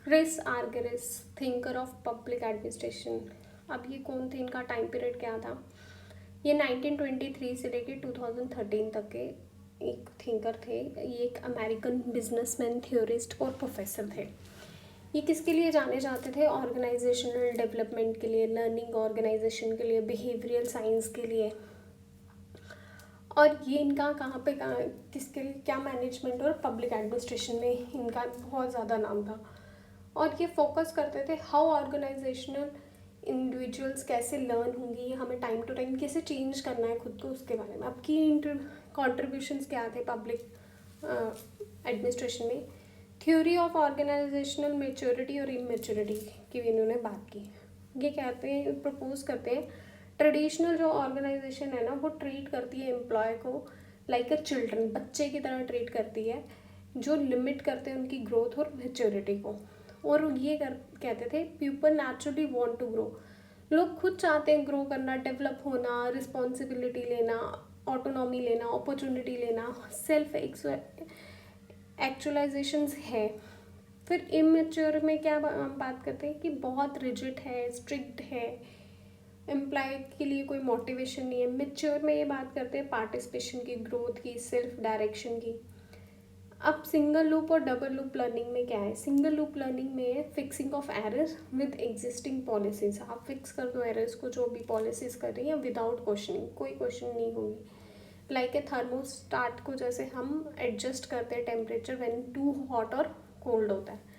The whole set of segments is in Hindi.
Chris Argyris, thinker of public administration. अब ये कौन थे, इनका टाइम पीरियड क्या था? ये 1923 से लेके 2013 तक के एक थिंकर थे। ये एक अमेरिकन बिजनेसमैन, थ्योरिस्ट और प्रोफेसर थे। ये किसके लिए जाने जाते थे? ऑर्गेनाइजेशनल डेवलपमेंट के लिए, लर्निंग ऑर्गेनाइजेशन के लिए, बिहेवियरल साइंस के लिए। और ये इनका कहाँ किसके लिए, क्या मैनेजमेंट और पब्लिक एडमिनिस्ट्रेशन में इनका बहुत ज़्यादा नाम था। और ये फोकस करते थे हाउ ऑर्गेनाइजेशनल इंडिविजुअल्स कैसे लर्न होंगी, हमें टाइम टू टाइम कैसे चेंज करना है खुद को, उसके बारे में। अब की कॉन्ट्रीब्यूशंस क्या थे पब्लिक एडमिनिस्ट्रेशन में? थ्योरी ऑफ ऑर्गेनाइजेशनल मेच्योरिटी और इमेच्योरिटी की भी इन्होंने बात की। ये कहते हैं, प्रपोज करते हैं, ट्रेडिशनल जो ऑर्गेनाइजेशन है ना, वो ट्रीट करती है एम्प्लॉय को लाइक अ चिल्ड्रन, बच्चे की तरह ट्रीट करती है, जो लिमिट करते हैं उनकी ग्रोथ और मेच्योरिटी को। और ये कहते थे people naturally want to grow, लोग खुद चाहते हैं ग्रो करना, डेवलप होना, रिस्पॉन्सिबिलिटी लेना, ऑटोनॉमी लेना, अपॉर्चुनिटी लेना, सेल्फ एक्चुअलाइजेशंस है। फिर इमेच्योर में क्या हम बात करते हैं कि बहुत रिजिड है, स्ट्रिक्ट है, एम्प्लॉय के लिए कोई मोटिवेशन नहीं है। मेच्योर में ये बात करते हैं पार्टिसिपेशन की, ग्रोथ की, सेल्फ डायरेक्शन की। अब सिंगल लूप और डबल लूप लर्निंग में क्या है? सिंगल लूप लर्निंग में fixing of errors with existing policies. आप फिक्स कर दो एरर्स को, जो भी पॉलिसीज कर रही है, विदाउट क्वेश्चनिंग, कोई क्वेश्चन नहीं होगी। लाइक ए थर्मोस्टाट को जैसे हम एडजस्ट करते हैं टेम्परेचर व्हेन टू हॉट और कोल्ड होता है।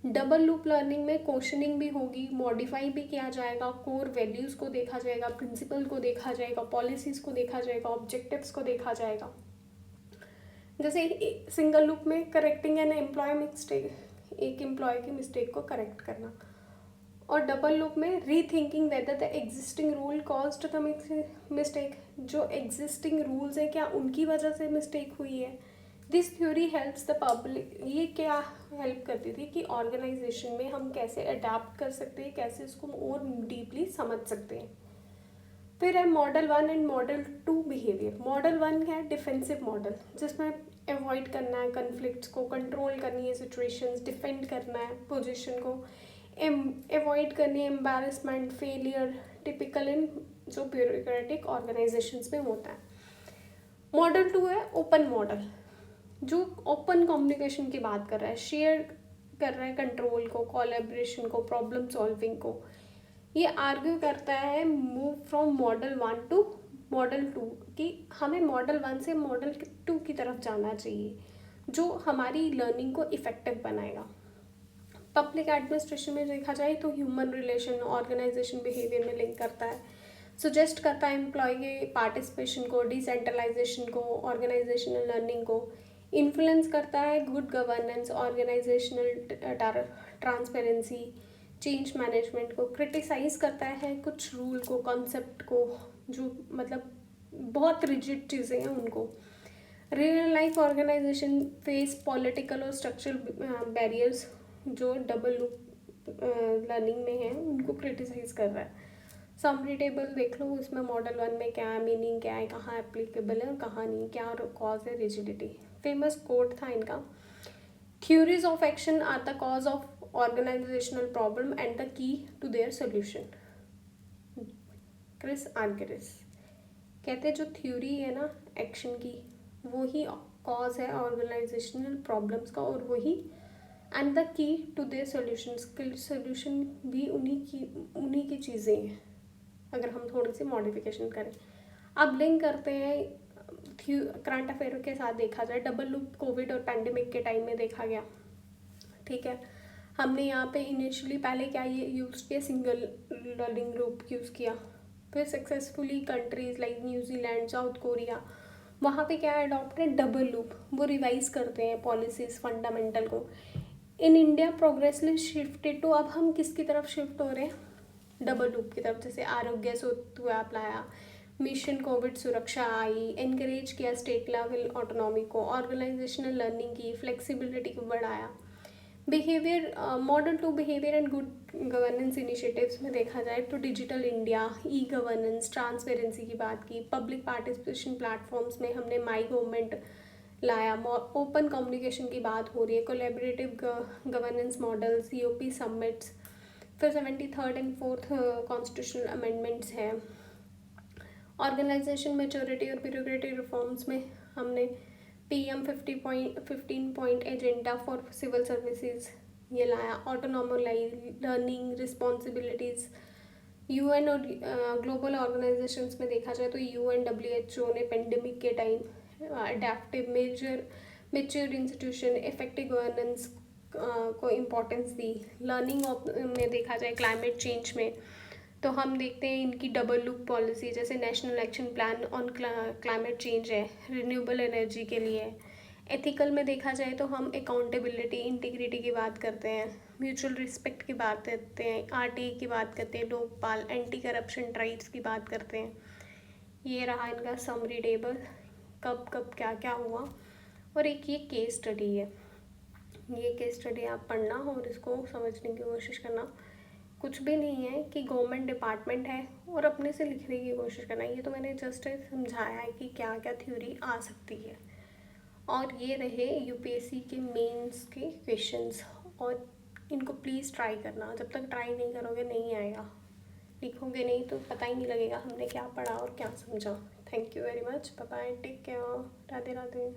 डबल लूप लर्निंग में क्वेश्चनिंग भी होगी, मॉडिफाई भी किया जाएगा, कोर वैल्यूज़ को देखा जाएगा, प्रिंसिपल को देखा जाएगा, पॉलिसीज़ को देखा जाएगा, ऑब्जेक्टिव्स को देखा जाएगा। जैसे सिंगल लूप में करेक्टिंग एन एम्प्लॉय मिस्टेक, एक एम्प्लॉय की मिस्टेक को करेक्ट करना। और डबल लूप में rethinking whether the existing rule caused the mistake, जो एग्जिस्टिंग रूल्स है क्या उनकी वजह से मिस्टेक हुई है। This theory helps the public. ये क्या हेल्प करती थी कि ऑर्गेनाइजेशन में हम कैसे अडाप्ट कर सकते हैं, कैसे इसको और डीपली समझ सकते हैं। फिर है model 1 and model 2 behaviour. Model 1 है डिफेंसिव मॉडल, जिसमें अवॉइड करना है कन्फ्लिक्ट्स को, कंट्रोल करनी है सिचुएशंस, डिफेंड करना है पोजीशन को, अवॉइड करनी है एम्बैरेसमेंट, फेलियर, टिपिकल इन जो ब्यूरोक्रेटिक ऑर्गेनाइजेशंस में होता है। मॉडल 2 है ओपन मॉडल, जो ओपन कम्युनिकेशन की बात कर रहा है, शेयर कर रहा है कंट्रोल को, कोलैबोरेशन को, प्रॉब्लम सॉल्विंग को। ये आर्ग्यू करता है move from model 1 to model 2, कि हमें मॉडल 1 से मॉडल 2 की तरफ जाना चाहिए, जो हमारी लर्निंग को इफेक्टिव बनाएगा। पब्लिक एडमिनिस्ट्रेशन में देखा जाए तो ह्यूमन रिलेशन, ऑर्गेनाइजेशन बिहेवियर में लिंक करता है, सजेस्ट करता है एम्प्लॉय के पार्टिसिपेशन को, डिसेंट्रलाइजेशन को, ऑर्गेनाइजेशनल लर्निंग को, इन्फ्लुएंस करता है good governance, organisational transparency, change management को, क्रिटिसाइज करता है कुछ रूल को, कॉन्सेप्ट को, जो मतलब बहुत रिजिड चीज़ें हैं उनको। Real life organisation face political और स्ट्रक्चरल बैरियर्स, जो डबल लूप लर्निंग में है उनको क्रिटिसाइज कर रहा है। समरी टेबल देख लो, उसमें मॉडल 1 में क्या है, मीनिंग क्या है, कहाँ एप्लीकेबल है और कहाँ नहीं, क्या कॉज है रिजिडिटी। फेमस कोट था इनका, theories of action are the cause of organisational problem and the key to their solution. Chris Argyris कहते हैं जो थ्योरी है ना एक्शन की, वो ही कॉज है ऑर्गेनाइजेशनल प्रॉब्लम्स का, और वही and the key to their solution, solution भी उन्हीं की चीज़ें हैं अगर हम थोड़ी सी मॉडिफिकेशन करें। अब लिंक करते हैं करंट अफेयर के साथ देखा जाए, डबल लूप कोविड और पैंडेमिक के टाइम में देखा गया। ठीक है, हमने यहाँ पे इनिशियली पहले क्या ये यूज़ किया, सिंगल लर्निंग ग्रुप यूज़ किया। फिर successfully countries like New Zealand, south Korea, वहाँ पे क्या अडॉप्ट है, डबल लूप, वो रिवाइज करते हैं पॉलिसीज फंडामेंटल को। इन इंडिया प्रोग्रेसली शिफ्टेड टू, अब हम किसकी तरफ शिफ्ट हो रहे हैं, डबल लूप की तरफ। जैसे आरोग्य सेतु ऐप लाया, मिशन कोविड सुरक्षा आई, एनकरेज किया स्टेट लेवल ऑटोनॉमी को, ऑर्गेनाइजेशनल लर्निंग की, फ्लेक्सिबिलिटी को बढ़ाया। Behaviour model 2 behaviour and good governance initiatives में देखा जाए तो digital India, e governance, transparency की बात की। पब्लिक पार्टिसिपेशन प्लेटफॉर्म्स में हमने माई गवर्नमेंट लाया। ओपन कम्युनिकेशन की बात हो रही है, collaborative governance model, COP summits. फिर 73rd and 4th constitutional amendments हैं। ऑर्गेनाइजेशन मैच्योरिटी और ब्यूरोक्रेटिक रिफॉर्म्स में हमने PM 15 point agenda for civil services ये लाया। Autonomous learning responsibilities. UN और ग्लोबल ऑर्गेनाइजेशंस में देखा जाए तो UN WHO ने पेंडेमिक के time adaptive mature institution effective governance को इम्पोर्टेंस दी। लर्निंग में देखा जाए क्लाइमेट चेंज में तो हम देखते हैं इनकी डबल लुक पॉलिसी, जैसे national action plan on climate change है, रिन्यूएबल एनर्जी के लिए। एथिकल में देखा जाए तो हम अकाउंटेबिलिटी इंटीग्रिटी की बात करते हैं, म्यूचुअल रिस्पेक्ट की बात करते हैं, RTA की बात करते हैं, लोकपाल एंटी करप्शन ड्राइव्स की बात करते हैं। ये रहा इनका समरी टेबल, कब कब क्या क्या हुआ। और एक ये केस स्टडी है, ये केस स्टडी आप पढ़ना और इसको समझने की कोशिश करना। कुछ भी नहीं है कि गवर्नमेंट डिपार्टमेंट है और अपने से लिखने की कोशिश करना। ये तो मैंने जस्ट समझाया है कि क्या क्या थ्योरी आ सकती है। और ये रहे UPSC के मेंस के क्वेश्चंस, और इनको प्लीज़ ट्राई करना। जब तक ट्राई नहीं करोगे नहीं आएगा, लिखोगे नहीं तो पता ही नहीं लगेगा हमने क्या पढ़ा और क्या समझा। Thank you very much, bye bye, take care, Radhe Radhe.